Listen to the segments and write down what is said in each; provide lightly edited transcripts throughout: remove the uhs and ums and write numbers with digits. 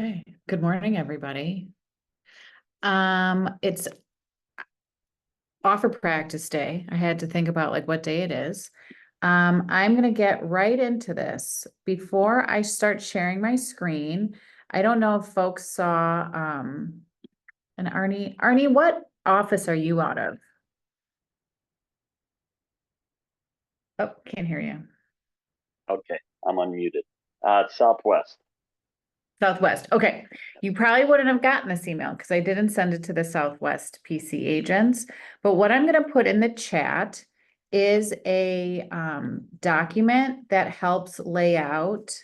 Okay, good morning, everybody. It's offer practice day. I had to think about like what day it is. I'm gonna get right into this. Before I start sharing my screen, I don't know if folks saw, and Arnie, what office are you out of? Oh, can't hear you. Okay, I'm unmuted. Southwest. Southwest. Okay. You probably wouldn't have gotten this email because I didn't send it to the Southwest PC agents. But what I'm going to put in the chat is a document that helps lay out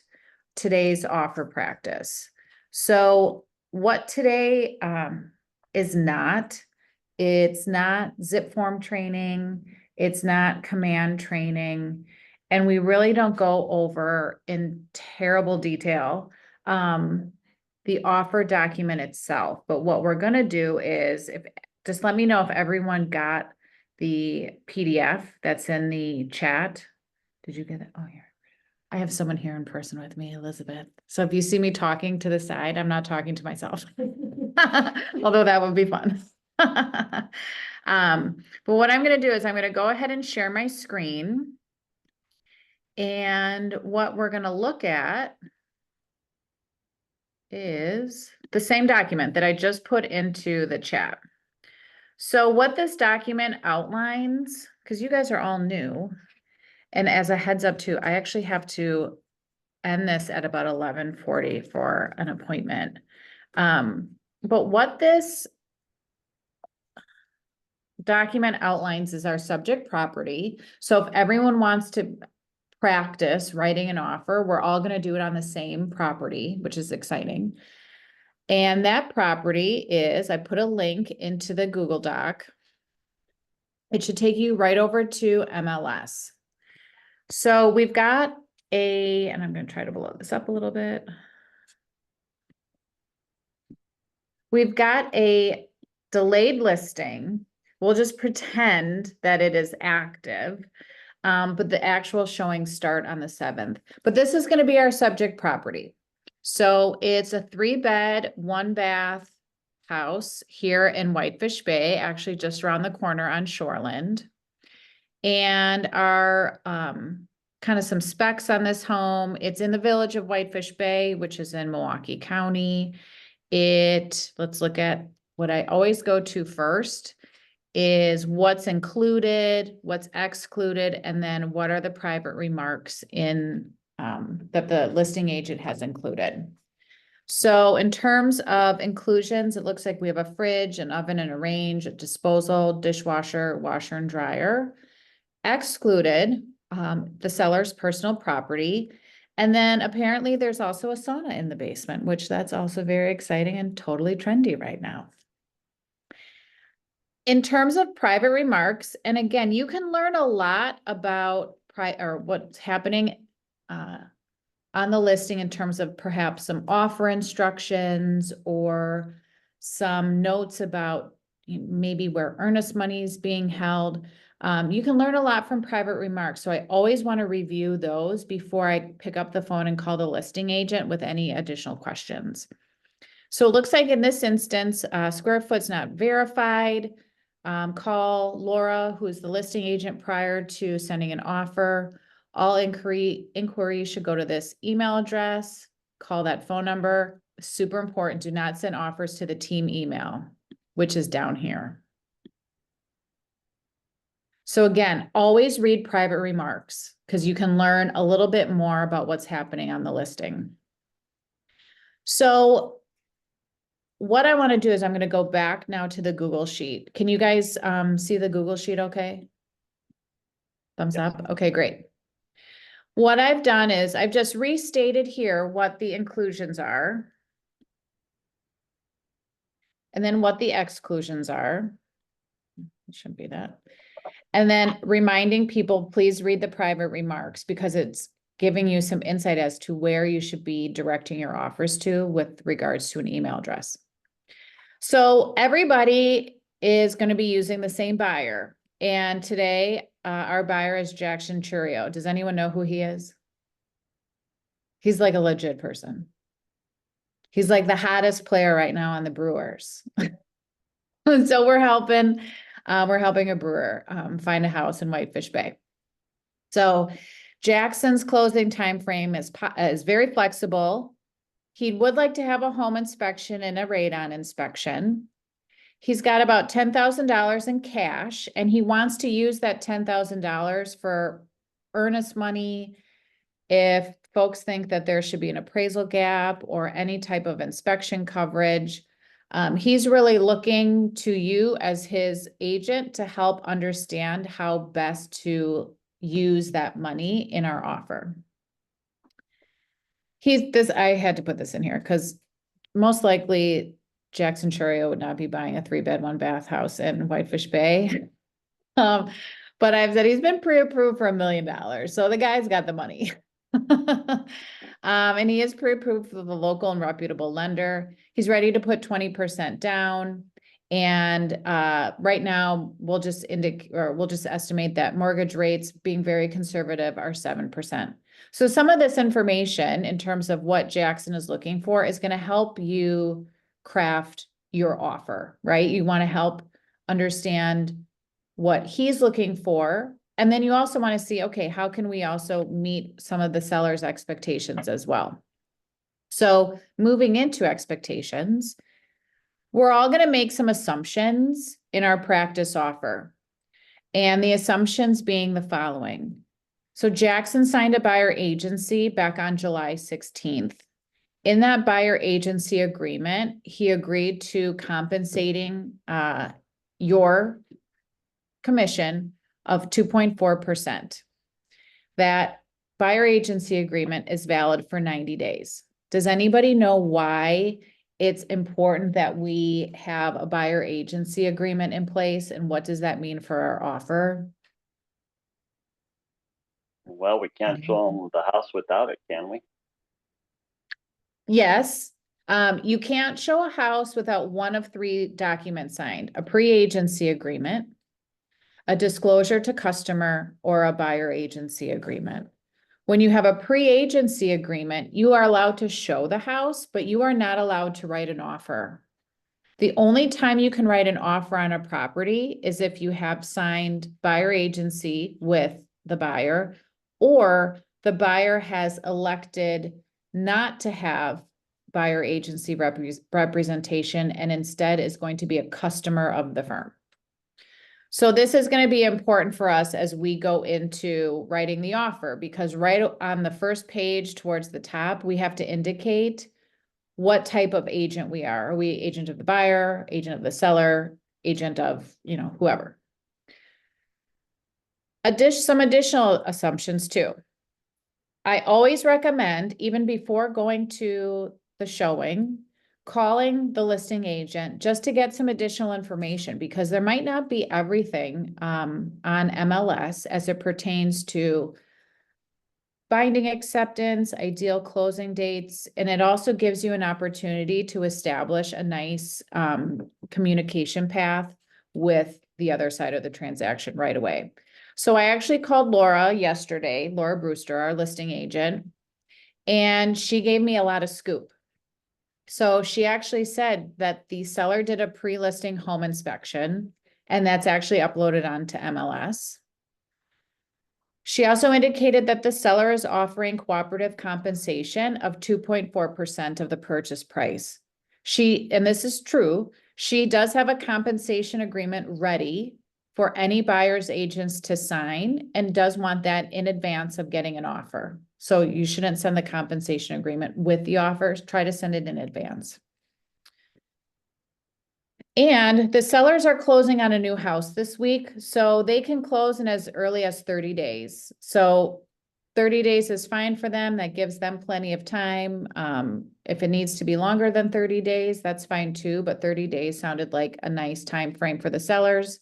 today's offer practice. So what today is not, it's not zip form training. It's not command training. And we really don't go over in terrible detail the offer document itself. But what we're gonna do is just let me know if everyone got the PDF that's in the chat. Did you get it? Oh, here. I have someone here in person with me, Elizabeth. So if you see me talking to the side, I'm not talking to myself. Although that would be fun. But what I'm gonna do is I'm gonna go ahead and share my screen. And what we're gonna look at is the same document that I just put into the chat. So what this document outlines, because you guys are all new, and as a heads up too, I actually have to end this at about 11:40 for an appointment. But what this document outlines is our subject property. So if everyone wants to practice writing an offer, we're all going to do it on the same property, which is exciting. And that property is, I put a link into the Google Doc. It should take you right over to MLS. So we've got and I'm going to try to blow this up a little bit. We've got a delayed listing. We'll just pretend that it is active, but the actual showings start on the 7th. But this is going to be our subject property. So it's a 3-bed, 1-bath house here in Whitefish Bay, actually just around the corner on Shoreland. And our kind of some specs on this home. It's in the village of Whitefish Bay, which is in Milwaukee County. Let's look at what I always go to first is what's included, what's excluded, and then what are the private remarks in that the listing agent has included. So in terms of inclusions, it looks like we have a fridge, an oven and a range, a disposal, dishwasher, washer and dryer. Excluded, the seller's personal property. And then apparently there's also a sauna in the basement, which that's also very exciting and totally trendy right now. In terms of private remarks, and again, you can learn a lot about what's happening on the listing in terms of perhaps some offer instructions or some notes about maybe where earnest money is being held. You can learn a lot from private remarks. So I always want to review those before I pick up the phone and call the listing agent with any additional questions. So it looks like in this instance, square foot's not verified. Call Laura, who is the listing agent prior to sending an offer. All inquiries should go to this email address. Call that phone number. Super important. Do not send offers to the team email, which is down here. So again, always read private remarks because you can learn a little bit more about what's happening on the listing. So what I want to do is I'm going to go back now to the Google Sheet. Can you guys see the Google Sheet okay? Thumbs up? Okay, great. What I've done is I've just restated here what the inclusions are. And then what the exclusions are. It shouldn't be that. And then reminding people, please read the private remarks because it's giving you some insight as to where you should be directing your offers to with regards to an email address. So everybody is going to be using the same buyer. And today, our buyer is Jackson Churio. Does anyone know who he is? He's like a legit person. He's like the hottest player right now on the Brewers. And so we're helping a brewer find a house in Whitefish Bay. So Jackson's closing time frame is very flexible. He would like to have a home inspection and a radon inspection. He's got about $10,000 in cash, and he wants to use that $10,000 for earnest money. If folks think that there should be an appraisal gap or any type of inspection coverage, he's really looking to you as his agent to help understand how best to use that money in our offer. I had to put this in here because most likely Jackson Churio would not be buying a 3-bed, 1-bath house in Whitefish Bay. But I've said he's been pre-approved for $1 million. So the guy's got the money. And he is pre-approved for the local and reputable lender. He's ready to put 20% down. And right now we'll just estimate that mortgage rates, being very conservative, are 7%. So some of this information in terms of what Jackson is looking for is going to help you craft your offer, right? You want to help understand what he's looking for. And then you also want to see, okay, how can we also meet some of the seller's expectations as well? So moving into expectations, we're all going to make some assumptions in our practice offer. And the assumptions being the following. So Jackson signed a buyer agency back on July 16th. In that buyer agency agreement, he agreed to compensating your commission of 2.4%. That buyer agency agreement is valid for 90 days. Does anybody know why it's important that we have a buyer agency agreement in place, and what does that mean for our offer? Well, we can't show them the house without it, can we? Yes. You can't show a house without one of 3 documents signed: a pre-agency agreement, a disclosure to customer, or a buyer agency agreement. When you have a pre-agency agreement, you are allowed to show the house, but you are not allowed to write an offer. The only time you can write an offer on a property is if you have signed buyer agency with the buyer, or the buyer has elected not to have buyer agency representation and instead is going to be a customer of the firm. So this is going to be important for us as we go into writing the offer, because right on the first page towards the top, we have to indicate what type of agent we are. Are we agent of the buyer, agent of the seller, agent of, whoever? Some additional assumptions too. I always recommend, even before going to the showing, calling the listing agent just to get some additional information, because there might not be everything on MLS as it pertains to binding acceptance, ideal closing dates, and it also gives you an opportunity to establish a nice communication path with the other side of the transaction right away. So I actually called Laura yesterday, Laura Brewster, our listing agent, and she gave me a lot of scoop. So she actually said that the seller did a pre-listing home inspection, and that's actually uploaded onto MLS. She also indicated that the seller is offering cooperative compensation of 2.4% of the purchase price. And this is true, she does have a compensation agreement ready for any buyer's agents to sign, and does want that in advance of getting an offer. So you shouldn't send the compensation agreement with the offers, try to send it in advance. And the sellers are closing on a new house this week, so they can close in as early as 30 days. So 30 days is fine for them. That gives them plenty of time. If it needs to be longer than 30 days, that's fine too, but 30 days sounded like a nice time frame for the sellers.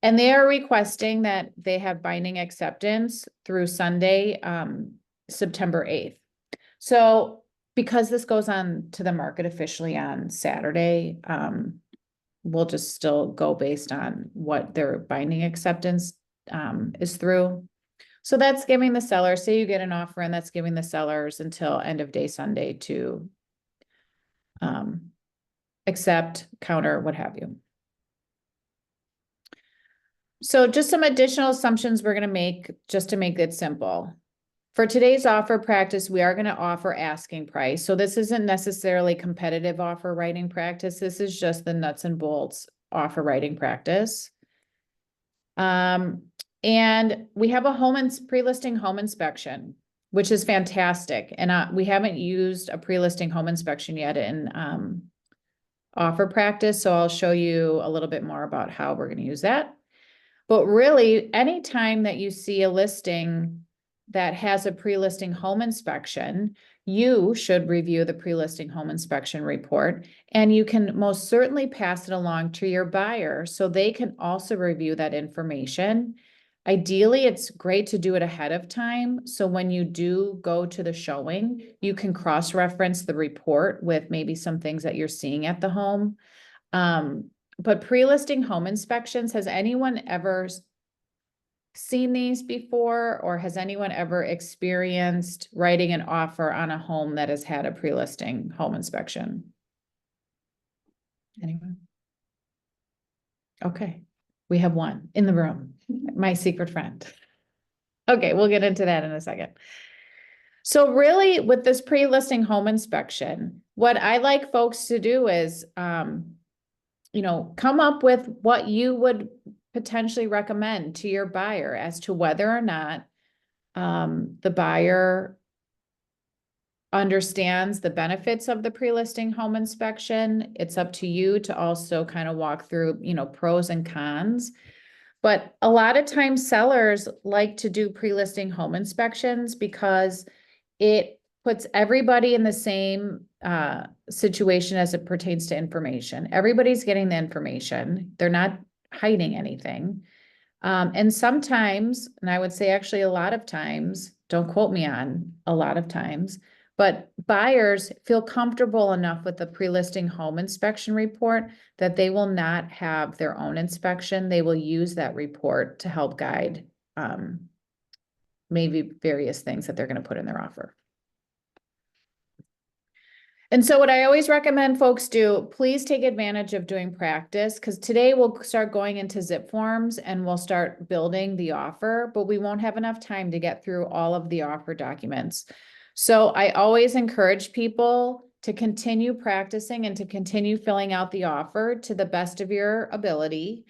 And they are requesting that they have binding acceptance through Sunday, September 8th. So because this goes on to the market officially on Saturday, we'll just still go based on what their binding acceptance is through. So that's giving the seller, say you get an offer, and that's giving the sellers until end of day Sunday to accept, counter, what have you. So just some additional assumptions we're gonna make just to make it simple. For today's offer practice, we are gonna offer asking price. So this isn't necessarily competitive offer writing practice. This is just the nuts and bolts offer writing practice. And we have a pre-listing home inspection, which is fantastic. And we haven't used a pre-listing home inspection yet in offer practice. So I'll show you a little bit more about how we're gonna use that. But really, anytime that you see a listing that has a pre-listing home inspection, you should review the pre-listing home inspection report, and you can most certainly pass it along to your buyer so they can also review that information. Ideally, it's great to do it ahead of time. So when you do go to the showing, you can cross-reference the report with maybe some things that you're seeing at the home. But pre-listing home inspections, has anyone ever seen these before, or has anyone ever experienced writing an offer on a home that has had a pre-listing home inspection? Anyone? Okay, we have one in the room, my secret friend. Okay, we'll get into that in a second. So really, with this pre-listing home inspection, what I like folks to do is, come up with what you would potentially recommend to your buyer as to whether or not the buyer understands the benefits of the pre-listing home inspection. It's up to you to also kind of walk through, pros and cons. But a lot of times sellers like to do pre-listing home inspections because it puts everybody in the same situation as it pertains to information. Everybody's getting the information. They're not hiding anything. And sometimes, and I would say actually a lot of times, don't quote me on a lot of times, but buyers feel comfortable enough with the pre-listing home inspection report that they will not have their own inspection. They will use that report to help guide maybe various things that they're going to put in their offer. And so what I always recommend folks do, please take advantage of doing practice, because today we'll start going into zip forms and we'll start building the offer, but we won't have enough time to get through all of the offer documents. So I always encourage people to continue practicing and to continue filling out the offer to the best of your ability,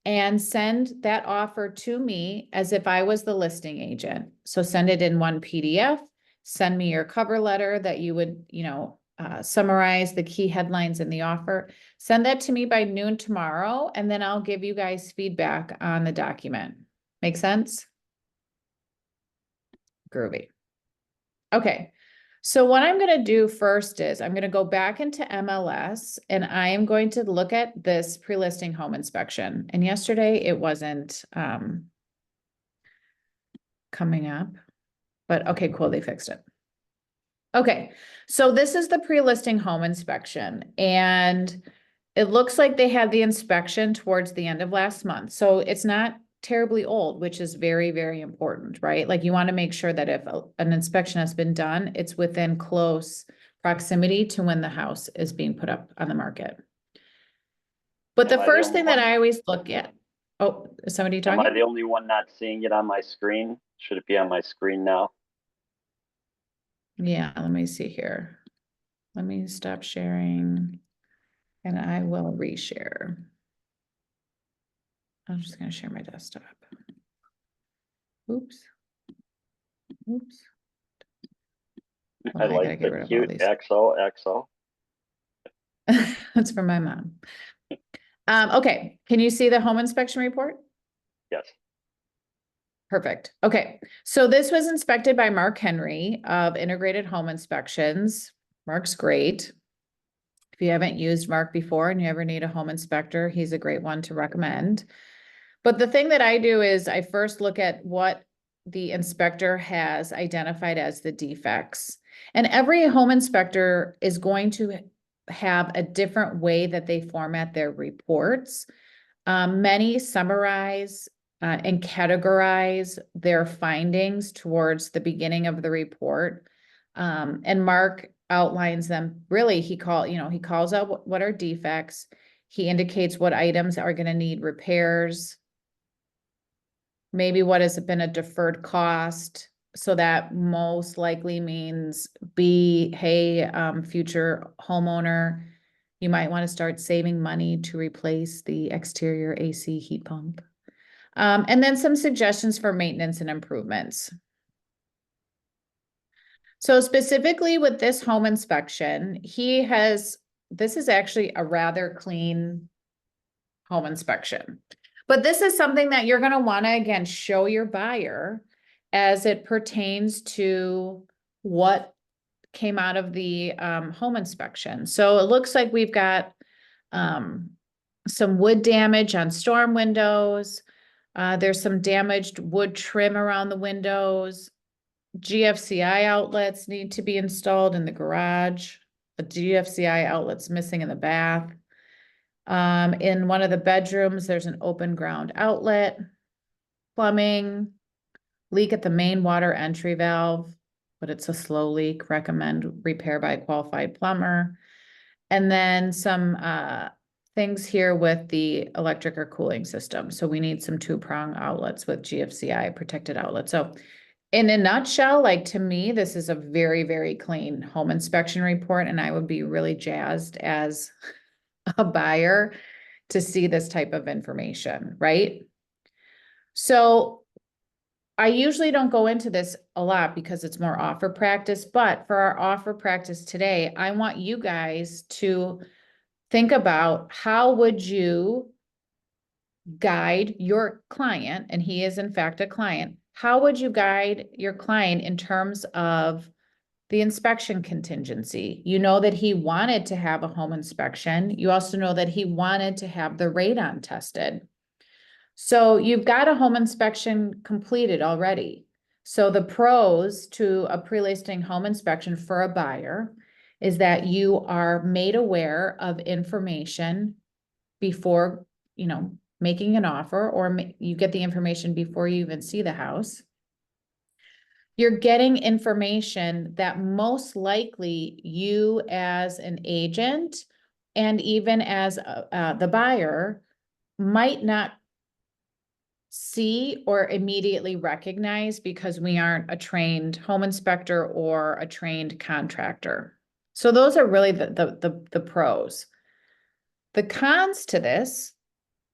and send that offer to me as if I was the listing agent. So send it in one PDF, send me your cover letter that you would, summarize the key headlines in the offer. Send that to me by noon tomorrow, and then I'll give you guys feedback on the document. Make sense? Groovy. Okay. So what I'm going to do first is I'm going to go back into MLS, and I am going to look at this pre-listing home inspection. And yesterday it wasn't coming up, but okay, cool. They fixed it. Okay, so this is the pre-listing home inspection, and it looks like they had the inspection towards the end of last month. So it's not terribly old, which is very, very important, right? Like you want to make sure that if an inspection has been done, it's within close proximity to when the house is being put up on the market. But the first thing that I always look at, oh, is somebody talking? Am I the only one not seeing it on my screen? Should it be on my screen now? Yeah, let me see here. Let me stop sharing and I will reshare. I'm just going to share my desktop. Oops. Oops. I like the cute XOXO. That's from my mom. Okay, can you see the home inspection report? Yes. Perfect. Okay, so this was inspected by Mark Henry of Integrated Home Inspections. Mark's great. If you haven't used Mark before and you ever need a home inspector, he's a great one to recommend. But the thing that I do is I first look at what the inspector has identified as the defects. And every home inspector is going to have a different way that they format their reports. Many summarize and categorize their findings towards the beginning of the report. And Mark outlines them. Really, he calls out what are defects. He indicates what items are gonna need repairs. Maybe what has been a deferred cost. So that most likely means B, hey, future homeowner, you might want to start saving money to replace the exterior AC heat pump. And then some suggestions for maintenance and improvements. So specifically with this home inspection, this is actually a rather clean home inspection. But this is something that you're gonna wanna, again, show your buyer as it pertains to what came out of the home inspection. So it looks like we've got some wood damage on storm windows. There's some damaged wood trim around the windows. GFCI outlets need to be installed in the garage. A GFCI outlet's missing in the bath. In one of the bedrooms, there's an open ground outlet, plumbing, leak at the main water entry valve, but it's a slow leak, recommend repair by a qualified plumber. And then some things here with the electric or cooling system. So we need some 2-prong outlets with GFCI protected outlets. So in a nutshell, like to me, this is a very, very clean home inspection report, and I would be really jazzed as a buyer to see this type of information, right? So I usually don't go into this a lot because it's more offer practice, but for our offer practice today, I want you guys to think about how would you guide your client, and he is in fact a client, how would you guide your client in terms of the inspection contingency? You know that he wanted to have a home inspection. You also know that he wanted to have the radon tested. So you've got a home inspection completed already. So the pros to a pre-listing home inspection for a buyer is that you are made aware of information before, making an offer, or you get the information before you even see the house. You're getting information that most likely you as an agent and even as the buyer might not see or immediately recognize because we aren't a trained home inspector or a trained contractor. So those are really the pros. The cons to this,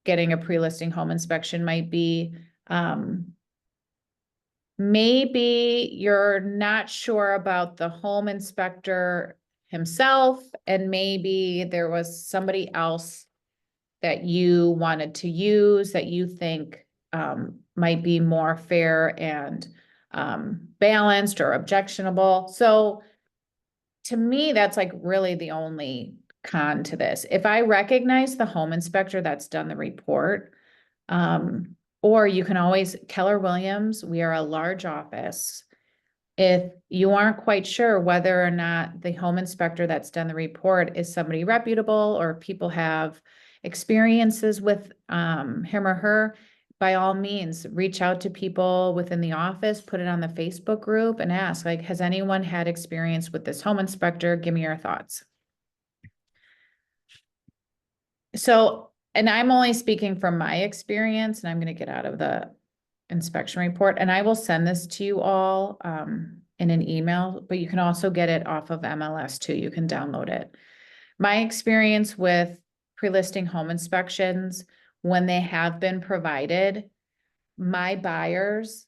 getting a pre-listing home inspection, might be maybe you're not sure about the home inspector himself, and maybe there was somebody else that you wanted to use that you think might be more fair and balanced or objectionable. So to me, that's like really the only con to this. If I recognize the home inspector that's done the report, or you can always, Keller Williams, we are a large office. If you aren't quite sure whether or not the home inspector that's done the report is somebody reputable, or people have experiences with him or her, by all means, reach out to people within the office, put it on the Facebook group and ask, like, has anyone had experience with this home inspector? Give me your thoughts. So, and I'm only speaking from my experience, and I'm going to get out of the inspection report, and I will send this to you all in an email, but you can also get it off of MLS too. You can download it. My experience with pre-listing home inspections, when they have been provided, my buyers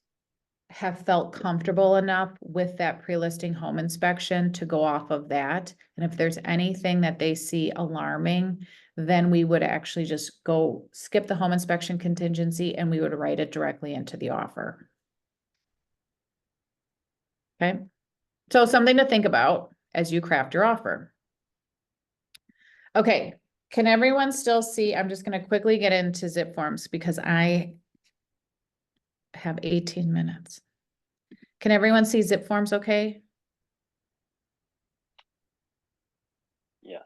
have felt comfortable enough with that pre-listing home inspection to go off of that. And if there's anything that they see alarming, then we would actually just go skip the home inspection contingency and we would write it directly into the offer. Okay. So something to think about as you craft your offer. Okay. Can everyone still see? I'm just going to quickly get into zip forms because I have 18 minutes. Can everyone see zip forms okay? Yeah.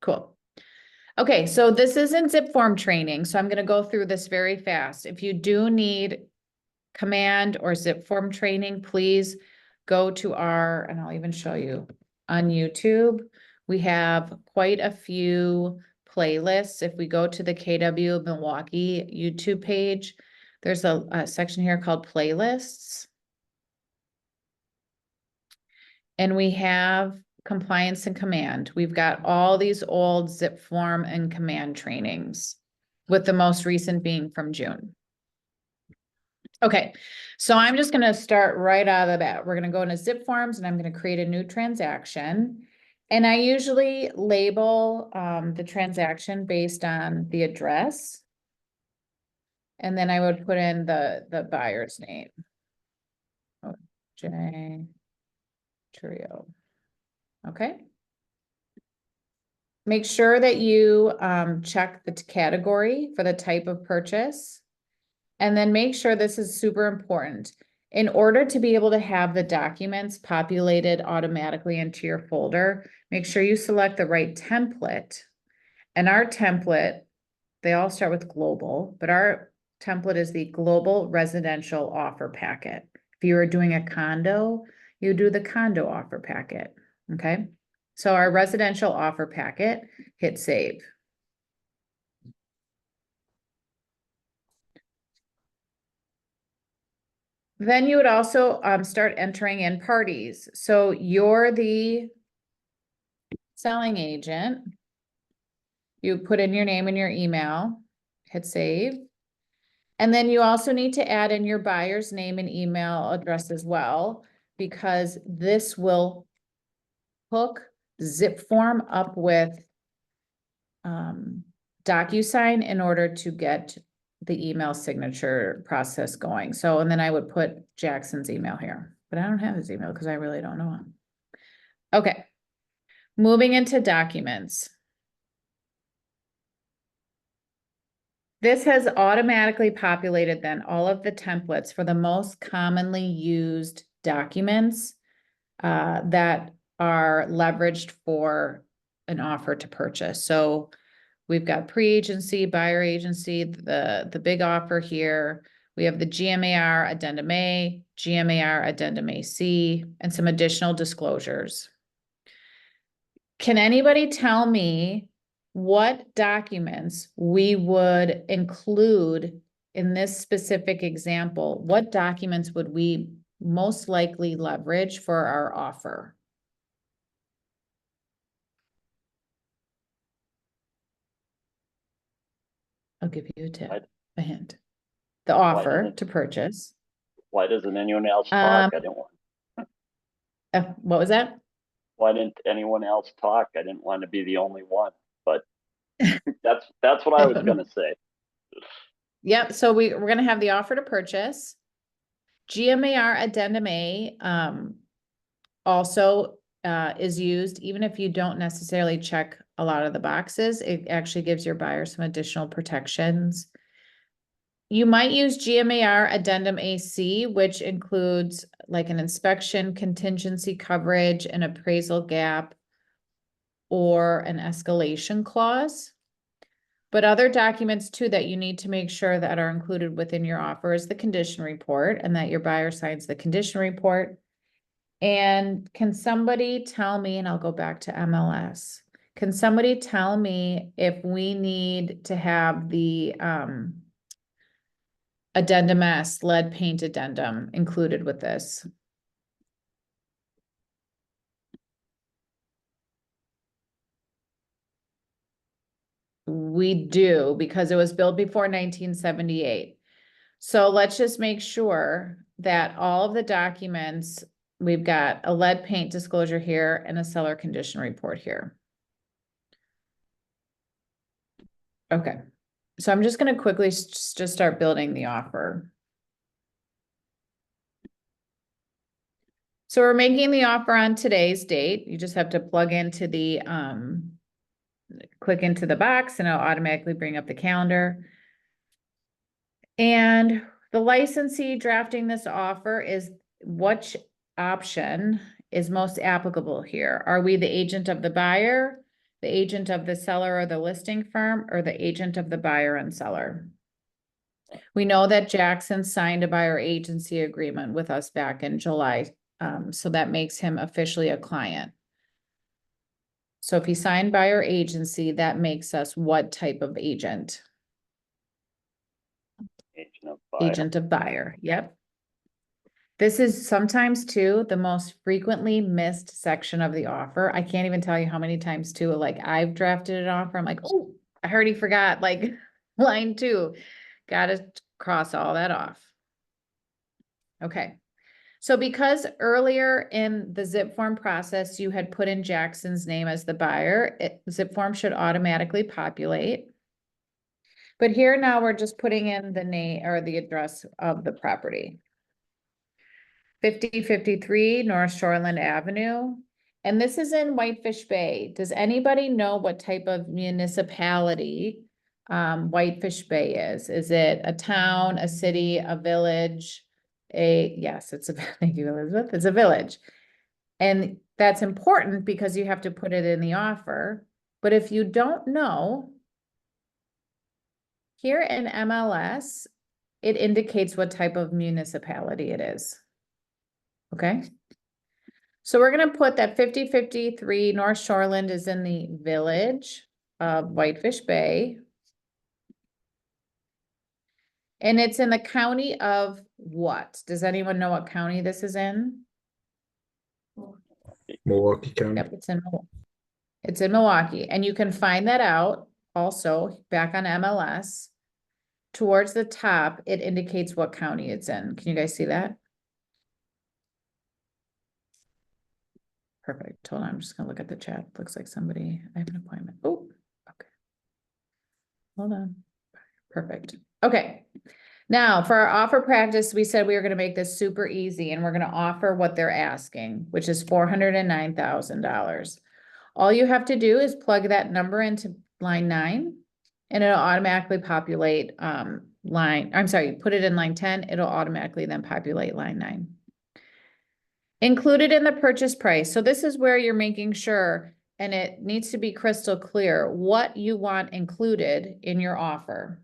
Cool. Okay, so this isn't zip form training, so I'm going to go through this very fast. If you do need command or zip form training, please go to our, and I'll even show you, on YouTube. We have quite a few playlists. If we go to the KW Milwaukee YouTube page, there's a section here called playlists. And we have compliance and command. We've got all these old zip form and command trainings, with the most recent being from June. Okay, so I'm just gonna start right out of the bat. We're gonna go into zip forms and I'm gonna create a new transaction. And I usually label the transaction based on the address. And then I would put in the buyer's name. Oh, J. Trio. Okay. Make sure that you check the category for the type of purchase. And then make sure, this is super important. In order to be able to have the documents populated automatically into your folder, make sure you select the right template. And our template, they all start with global, but our template is the global residential offer packet. If you are doing a condo, you do the condo offer packet, okay? So our residential offer packet, hit save. Then you would also start entering in parties. So you're the selling agent. You put in your name and your email, hit save. And then you also need to add in your buyer's name and email address as well, because this will hook zip form up with DocuSign in order to get the email signature process going. So, and then I would put Jackson's email here, but I don't have his email because I really don't know him. Okay, moving into documents. This has automatically populated then all of the templates for the most commonly used documents that are leveraged for an offer to purchase. So we've got pre-agency, buyer agency, the big offer here. We have the GMAR Addendum A, GMAR Addendum AC, and some additional disclosures. Can anybody tell me what documents we would include in this specific example? What documents would we most likely leverage for our offer? I'll give you a tip, a hint. The offer to purchase. Why doesn't anyone else talk? I didn't want. What was that? Why didn't anyone else talk? I didn't want to be the only one, but that's what I was gonna say. Yep, so we're gonna have the offer to purchase. GMAR Addendum A also is used, even if you don't necessarily check a lot of the boxes, it actually gives your buyer some additional protections. You might use GMAR Addendum AC, which includes like an inspection, contingency coverage, an appraisal gap, or an escalation clause. But other documents too that you need to make sure that are included within your offer is the condition report, and that your buyer signs the condition report. And can somebody tell me, and I'll go back to MLS, can somebody tell me if we need to have the Addendum S, lead paint addendum, included with this? We do, because it was built before 1978. So let's just make sure that all of the documents, we've got a lead paint disclosure here and a seller condition report here. Okay, so I'm just gonna quickly just start building the offer. So we're making the offer on today's date. You just have to plug into the, click into the box and it'll automatically bring up the calendar. And the licensee drafting this offer is which option is most applicable here? Are we the agent of the buyer, the agent of the seller or the listing firm, or the agent of the buyer and seller? We know that Jackson signed a buyer agency agreement with us back in July, so that makes him officially a client. So if he signed by our agency, that makes us what type of agent? Agent of buyer. Agent of buyer, yep. This is sometimes too, the most frequently missed section of the offer. I can't even tell you how many times too, like I've drafted an offer, I'm like, oh, I already forgot, like line 2. Gotta cross all that off. Okay. So because earlier in the zip form process, you had put in Jackson's name as the buyer, zip form should automatically populate. But here now we're just putting in the name or the address of the property. 5053 North Shoreland Avenue. And this is in Whitefish Bay. Does anybody know what type of municipality Whitefish Bay is? Is it a town, a city, a village? Yes, it's a, thank you, Elizabeth, it's a village. And that's important because you have to put it in the offer. But if you don't know, here in MLS, it indicates what type of municipality it is. Okay. So we're gonna put that 5053 North Shoreland is in the village of Whitefish Bay. And it's in the county of what? Does anyone know what county this is in? Milwaukee County. Yep, it's in Milwaukee, and you can find that out also back on MLS. Towards the top, it indicates what county it's in. Can you guys see that? Perfect. Hold on, I'm just gonna look at the chat. Looks like somebody, I have an appointment. Oh, okay. Hold on. Perfect. Okay. Now, for our offer practice, we said we were gonna make this super easy and we're gonna offer what they're asking, which is $409,000. All you have to do is plug that number into line 9 and it'll automatically populate put it in line 10, it'll automatically then populate line 9. Included in the purchase price. So this is where you're making sure, and it needs to be crystal clear, what you want included in your offer.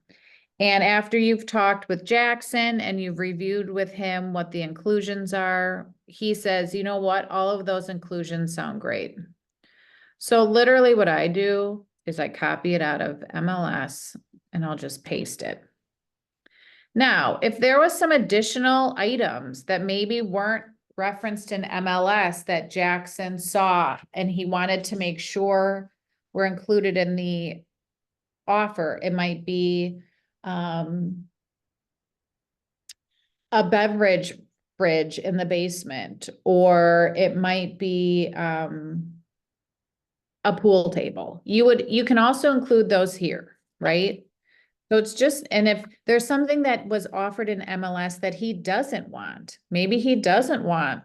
And after you've talked with Jackson and you've reviewed with him what the inclusions are, he says, you know what, all of those inclusions sound great. So literally what I do is I copy it out of MLS and I'll just paste it. Now, if there was some additional items that maybe weren't referenced in MLS that Jackson saw and he wanted to make sure were included in the offer, it might be a beverage fridge in the basement, or it might be a pool table. You can also include those here, right? So it's just, and if there's something that was offered in MLS that he doesn't want, maybe he doesn't want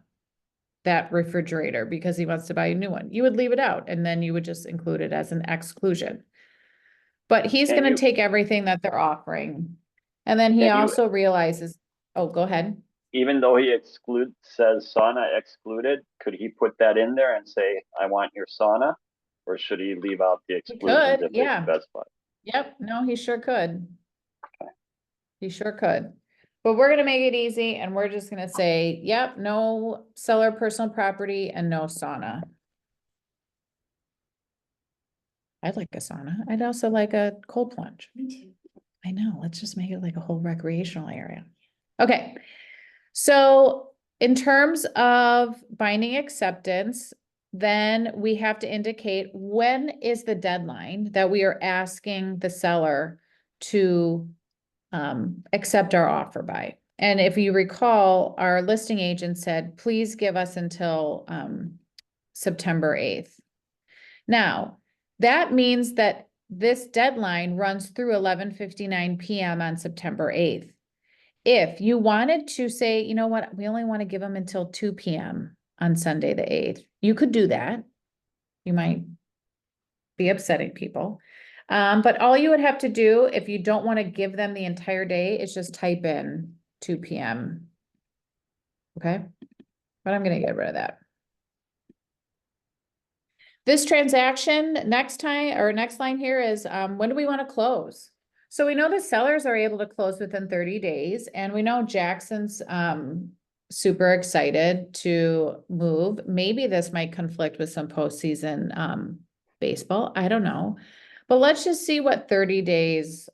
that refrigerator because he wants to buy a new one, you would leave it out and then you would just include it as an exclusion. But he's And gonna take everything that they're offering. And then he And you- also realizes, oh, go ahead. Even though he says sauna excluded, could he put that in there and say, I want your sauna? Or should he leave out the exclusions if yeah. they specify? Yep, no, he sure could. He sure could. But we're gonna make it easy and we're just gonna say, yep, no seller personal property and no sauna. I'd like a sauna. I'd also like a cold plunge. Me too. I know, let's just make it like a whole recreational area. Okay, so in terms of binding acceptance, then we have to indicate when is the deadline that we are asking the seller to accept our offer by. And if you recall, our listing agent said, please give us until September 8th. Now, that means that this deadline runs through 11:59 p.m. on September 8th. If you wanted to say, you know what, we only want to give them until 2 p.m. on Sunday the 8th, you could do that. You might be upsetting people. But all you would have to do if you don't want to give them the entire day is just type in 2 p.m. Okay, but I'm going to get rid of that. This transaction next line here is when do we want to close? So we know the sellers are able to close within 30 days and we know Jackson's super excited to move. Maybe this might conflict with some postseason baseball, I don't know. But let's just see what 30 days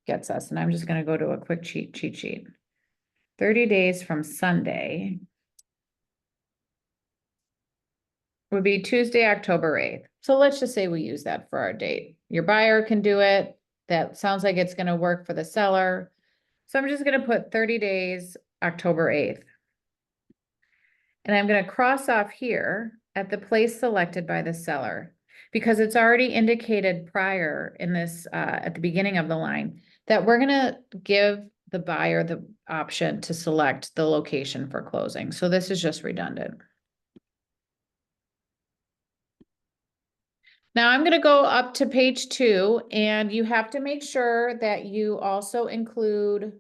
gets us, and I'm just gonna go to a quick cheat sheet. 30 days from Sunday would be Tuesday, October 8th. So let's just say we use that for our date. Your buyer can do it. That sounds like it's gonna work for the seller. So I'm just gonna put 30 days, October 8th. And I'm gonna cross off here at the place selected by the seller, because it's already indicated prior in this, at the beginning of the line, that we're gonna give the buyer the option to select the location for closing. So this is just redundant. Now I'm gonna go up to page 2, and you have to make sure that you also include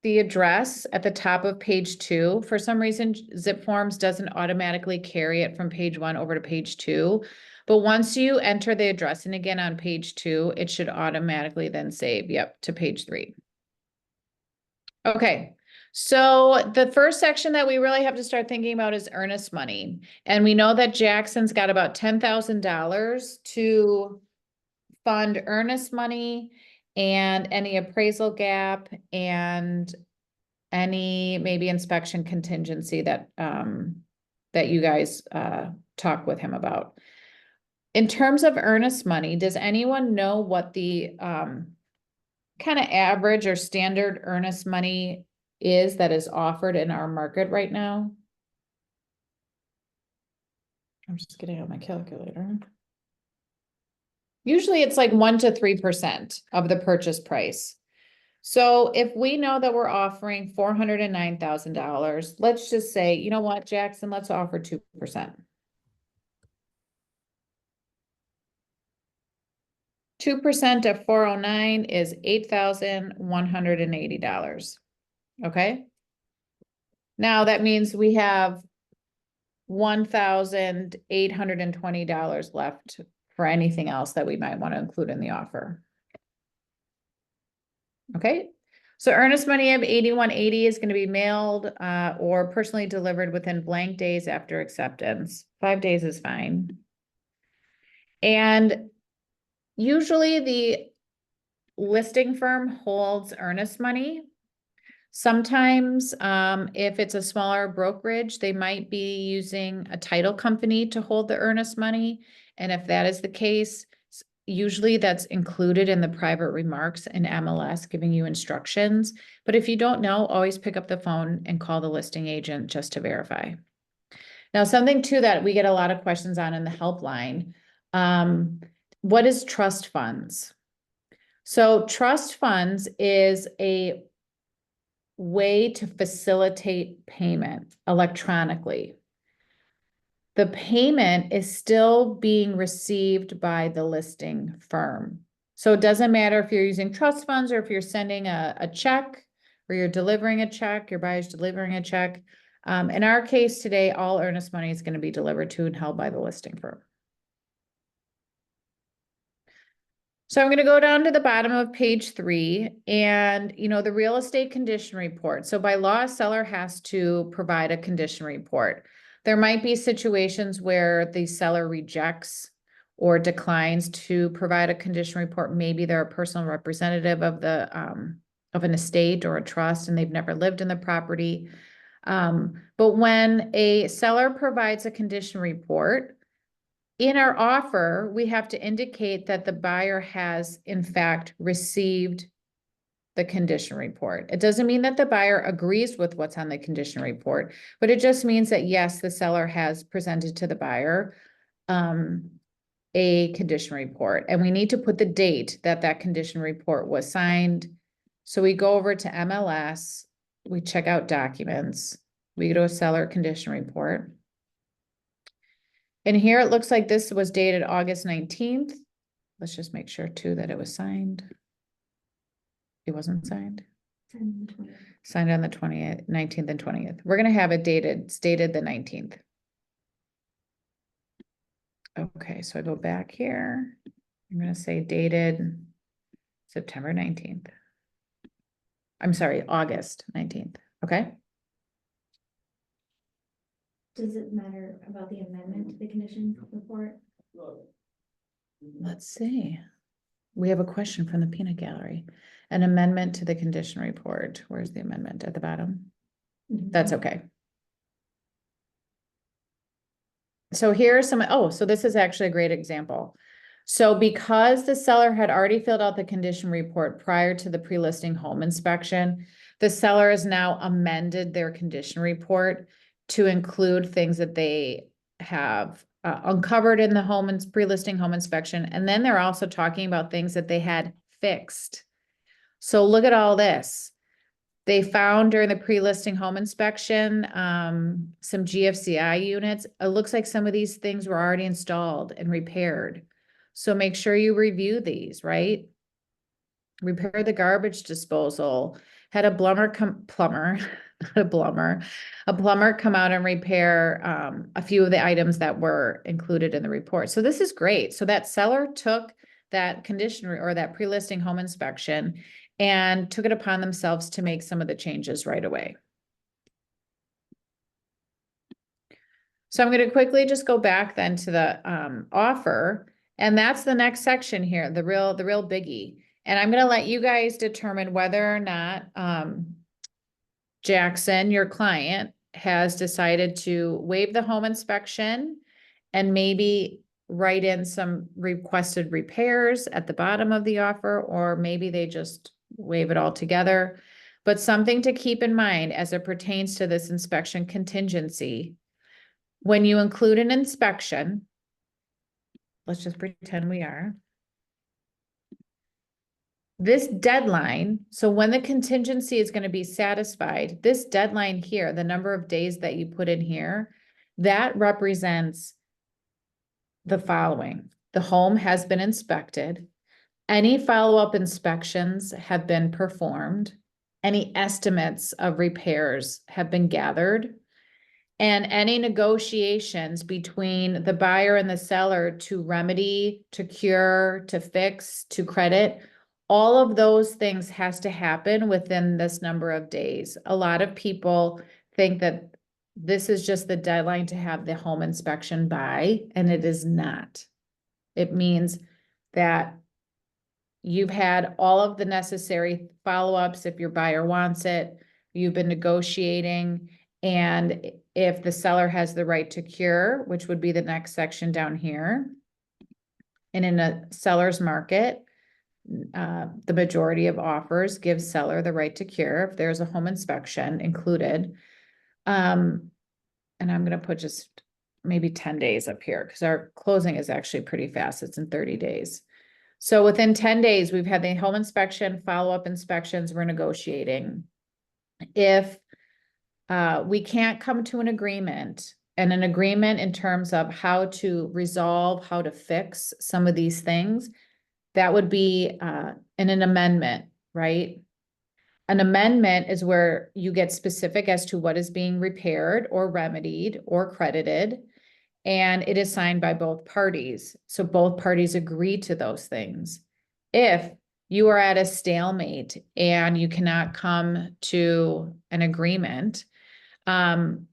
the address at the top of page 2. For some reason, Zip Forms doesn't automatically carry it from page 1 over to page 2. But once you enter the address and again on page 2, it should automatically then save, yep, to page 3. Okay, so the first section that we really have to start thinking about is earnest money. And we know that Jackson's got about $10,000 to fund earnest money and any appraisal gap and any maybe inspection contingency that that you guys talk with him about. In terms of earnest money, does anyone know what the kind of average or standard earnest money is that is offered in our market right now? I'm just getting out my calculator. Usually it's like 1 to 3% of the purchase price. So if we know that we're offering $409,000, let's just say, you know what, Jackson, let's offer 2%. 2% of 409 is $8,180. Okay. Now that means we have $1,820 left for anything else that we might want to include in the offer. Okay, so earnest money of $8,180 is going to be mailed or personally delivered within blank days after acceptance. 5 days is fine. And usually the listing firm holds earnest money. Sometimes if it's a smaller brokerage, they might be using a title company to hold the earnest money. And if that is the case, usually that's included in the private remarks in MLS giving you instructions. But if you don't know, always pick up the phone and call the listing agent just to verify. Now, something too that we get a lot of questions on in the helpline, what is trust funds? So trust funds is a way to facilitate payment electronically. The payment is still being received by the listing firm. So it doesn't matter if you're using trust funds or if you're sending a check or you're delivering a check, your buyer's delivering a check. In our case today, all earnest money is going to be delivered to and held by the listing firm. So I'm going to go down to the bottom of page 3 and, the real estate condition report. So by law, a seller has to provide a condition report. There might be situations where the seller rejects or declines to provide a condition report. Maybe they're a personal representative of the of an estate or a trust and they've never lived in the property. But when a seller provides a condition report, in our offer, we have to indicate that the buyer has in fact received the condition report. It doesn't mean that the buyer agrees with what's on the condition report, but it just means that yes, the seller has presented to the buyer a condition report, and we need to put the date that that condition report was signed. So we go over to MLS, we check out documents, we go to a seller condition report. And here it looks like this was dated August 19th. Let's just make sure too that it was signed. It wasn't signed. Signed on the 20th, 19th and 20th. We're going to have it stated the 19th. Okay, so I go back here. I'm going to say dated September 19th. I'm sorry, August 19th. Okay. Does it matter about the amendment to the condition report? Let's see. We have a question from the peanut gallery. An amendment to the condition report. Where's the amendment? At the bottom? That's okay. So here are some, oh, so this is actually a great example. So because the seller had already filled out the condition report prior to the pre-listing home inspection, the seller has now amended their condition report to include things that they have uncovered in the pre-listing home inspection. And then they're also talking about things that they had fixed. So look at all this. They found during the pre-listing home inspection, some GFCI units. It looks like some of these things were already installed and repaired. So make sure you review these, right? Repair the garbage disposal. Had a plumber come out and repair a few of the items that were included in the report. So this is great. So that seller took that condition or that pre-listing home inspection and took it upon themselves to make some of the changes right away. So I'm going to quickly just go back then to the offer, and that's the next section here, the real biggie. And I'm going to let you guys determine whether or not Jackson, your client, has decided to waive the home inspection and maybe write in some requested repairs at the bottom of the offer, or maybe they just waive it all together. But something to keep in mind as it pertains to this inspection contingency, when you include an inspection, let's just pretend we are. This deadline, so when the contingency is going to be satisfied, this deadline here, the number of days that you put in here, that represents the following. The home has been inspected. Any follow-up inspections have been performed. Any estimates of repairs have been gathered. And any negotiations between the buyer and the seller to remedy, to cure, to fix, to credit, all of those things has to happen within this number of days. A lot of people think that this is just the deadline to have the home inspection by, and it is not. It means that you've had all of the necessary follow-ups if your buyer wants it, you've been negotiating, and if the seller has the right to cure, which would be the next section down here. And in a seller's market, the majority of offers give seller the right to cure if there's a home inspection included. And I'm going to put just maybe 10 days up here because our closing is actually pretty fast. It's in 30 days. So within 10 days, we've had the home inspection, follow-up inspections, we're negotiating. If we can't come to an agreement, and an agreement in terms of how to resolve, how to fix some of these things, that would be in an amendment, right? An amendment is where you get specific as to what is being repaired or remedied or credited, and it is signed by both parties. So both parties agree to those things. If you are at a stalemate and you cannot come to an agreement, and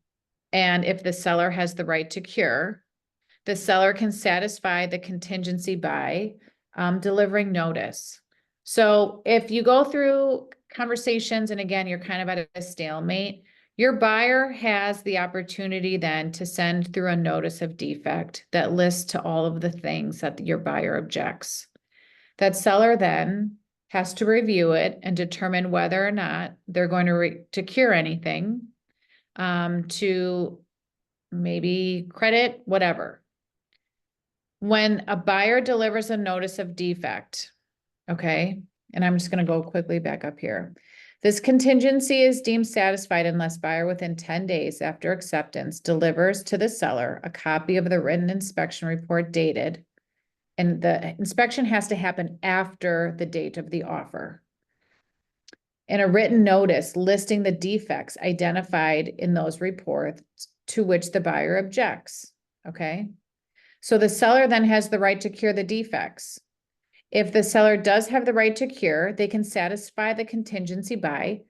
if the seller has the right to cure, the seller can satisfy the contingency by delivering notice. So if you go through conversations and again, you're kind of at a stalemate, your buyer has the opportunity then to send through a notice of defect that lists to all of the things that your buyer objects. That seller then has to review it and determine whether or not they're going to cure anything, to maybe credit, whatever. When a buyer delivers a notice of defect, okay, and I'm just going to go quickly back up here. This contingency is deemed satisfied unless buyer within 10 days after acceptance delivers to the seller a copy of the written inspection report dated, and the inspection has to happen after the date of the offer, and a written notice listing the defects identified in those reports to which the buyer objects, okay? So the seller then has the right to cure the defects. If the seller does have the right to cure, they can satisfy the contingency by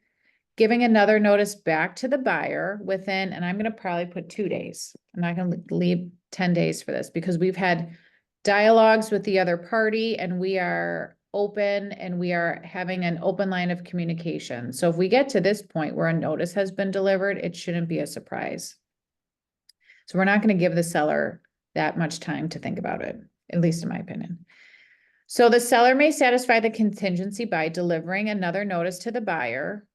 giving another notice back to the buyer within, and I'm gonna probably put 2 days. I'm not gonna leave 10 days for this because we've had dialogues with the other party and we are open and we are having an open line of communication. So if we get to this point where a notice has been delivered, it shouldn't be a surprise. So we're not gonna give the seller that much time to think about it, at least in my opinion. So the seller may satisfy the contingency by delivering another notice to the buyer,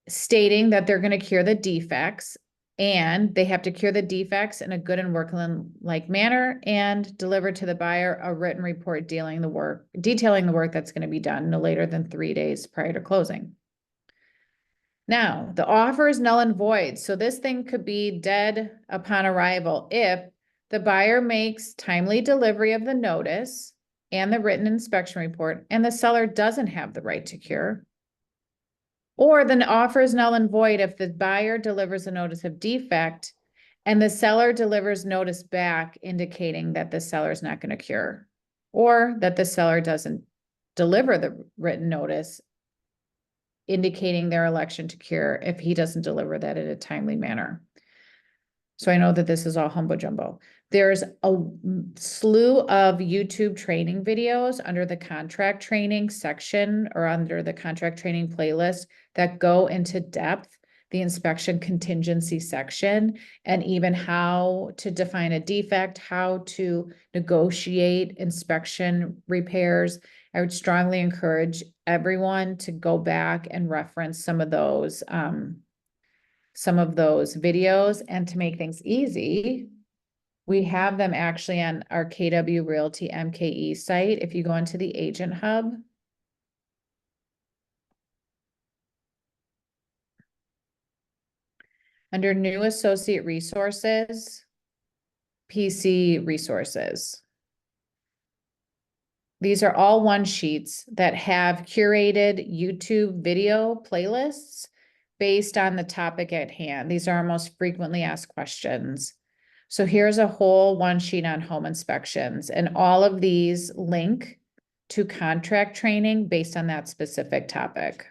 stating that they're going to cure the defects, and they have to cure the defects in a good and workman-like manner and deliver to the buyer a written report detailing the work that's going to be done no later than 3 days prior to closing. Now, the offer is null and void, so this thing could be dead upon arrival if the buyer makes timely delivery of the notice and the written inspection report, and the seller doesn't have the right to cure. Or the offer is null and void if the buyer delivers a notice of defect and the seller delivers notice back indicating that the seller is not going to cure, or that the seller doesn't deliver the written notice indicating their election to cure if he doesn't deliver that in a timely manner. So I know that this is all humbo jumbo. There's a slew of YouTube training videos under the contract training section or under the contract training playlist that go into depth, the inspection contingency section, and even how to define a defect, how to negotiate inspection repairs. I would strongly encourage everyone to go back and reference some of those videos. And to make things easy, we have them actually on our KW Realty MKE site. If you go into the Agent Hub, under New Associate Resources, PC Resources. These are all one sheets that have curated YouTube video playlists based on the topic at hand. These are our most frequently asked questions. So here's a whole one sheet on home inspections, and all of these link to contract training based on that specific topic.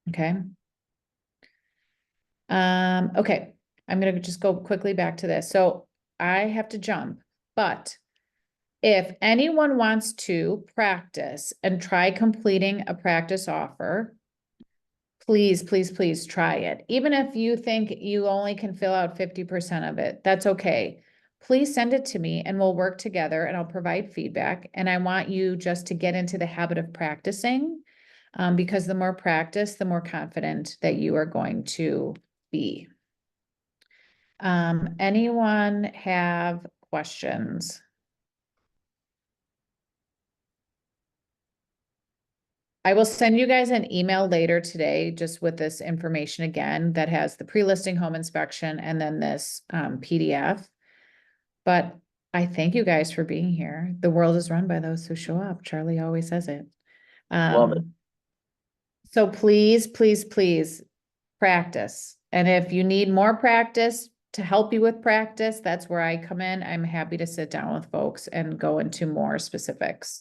Okay. Okay, I'm gonna just go quickly back to this. So I have to jump, but if anyone wants to practice and try completing a practice offer, please, please, please try it. Even if you think you only can fill out 50% of it, that's okay. Please send it to me and we'll work together and I'll provide feedback. And I want you just to get into the habit of practicing, because the more practice, the more confident that you are going to be. Anyone have questions? I will send you guys an email later today, just with this information again, that has the pre-listing home inspection and then this PDF. But I thank you guys for being here. The world is run by those who show up. Charlie always says it. Love it. So please, please, please practice. And if you need more practice to help you with practice, that's where I come in. I'm happy to sit down with folks and go into more specifics.